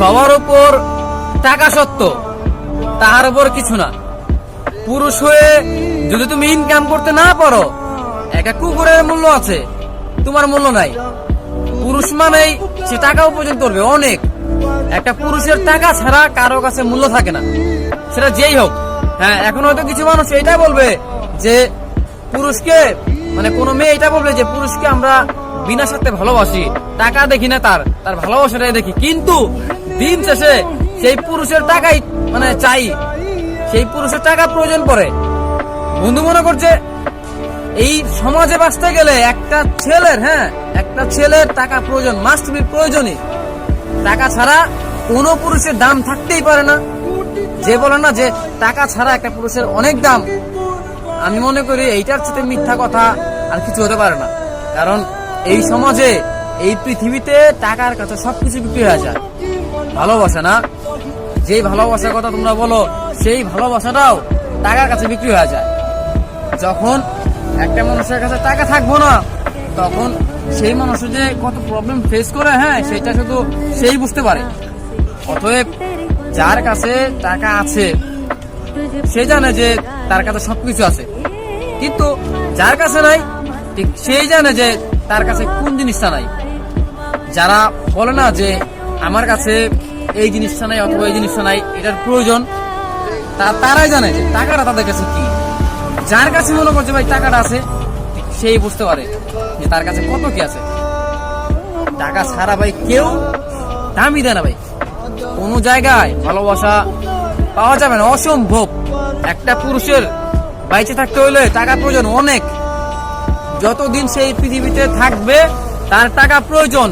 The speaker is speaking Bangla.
সবার উপর টাকা সত্য, তাহার উপর কিছু না। পুরুষ হয়ে যদি তুমি ইনকাম করতে না পারো, একটা কুকুরের মূল্য আছে, তোমার মূল্য নাই। পুরুষ মানেই সে টাকা উপার্জন করবে অনেক। একটা পুরুষের টাকা ছাড়া কারো কাছে মূল্য থাকে না, সেটা যেই হোক। হ্যাঁ, এখন হয়তো কিছু মানুষ এটাই বলবে যে পুরুষকে, মানে কোনো মেয়ে এটা বলবে যে পুরুষকে আমরা বিনা স্বার্থে ভালোবাসি, টাকা দেখি না, তার ভালোবাসাটাই দেখি। কিন্তু দিন শেষে সেই পুরুষের টাকাই মানে চাই, সেই পুরুষের টাকা প্রয়োজন পড়ে। বন্ধু মনে করছে এই সমাজে বাঁচতে গেলে একটা ছেলের টাকা প্রয়োজন, মাস্ট বি প্রয়োজনই। টাকা ছাড়া কোনো পুরুষের দাম থাকতেই পারে না। যে বলে না যে টাকা ছাড়া একটা পুরুষের অনেক দাম, আমি মনে করি এইটার চেয়ে মিথ্যা কথা আর কিছু হতে পারে না। কারণ এই সমাজে, এই পৃথিবীতে টাকার কাছে সবকিছু বিক্রি হয়ে যায়। ভালোবাসা না, যেই ভালোবাসার কথা তোমরা বলো, সেই ভালোবাসাটাও টাকার কাছে বিক্রি হয়ে যায়। যখন একটা মানুষের কাছে টাকা থাকবো না, তখন সেই মানুষের যে কত প্রবলেম ফেস করে, সেটা শুধু সেই বুঝতে পারে। অতএব যার কাছে টাকা আছে সে জানে যে তার কাছে সবকিছু আছে, কিন্তু যার কাছে নাই ঠিক সেই জানে যে তার কাছে কোন জিনিসটা নাই। যারা বলে না যে আমার কাছে এই জিনিসটা নাই অথবা এই জিনিসটা নাই, এটার প্রয়োজন, তারাই জানে যে টাকাটা তাদের কাছে কি। যার কাছে মনে করছে ভাই টাকাটা আছে, সেই বুঝতে পারে যে তার কাছে কত কি আছে। টাকা ছাড়া ভাই কেউ দামই দেয় না ভাই। কোনো জায়গায় ভালোবাসা পাওয়া যাবে না, অসম্ভব। একটা পুরুষের বাইচে থাকতে হলে টাকা প্রয়োজন অনেক। যতদিন সেই পৃথিবীতে থাকবে তার টাকা প্রয়োজন।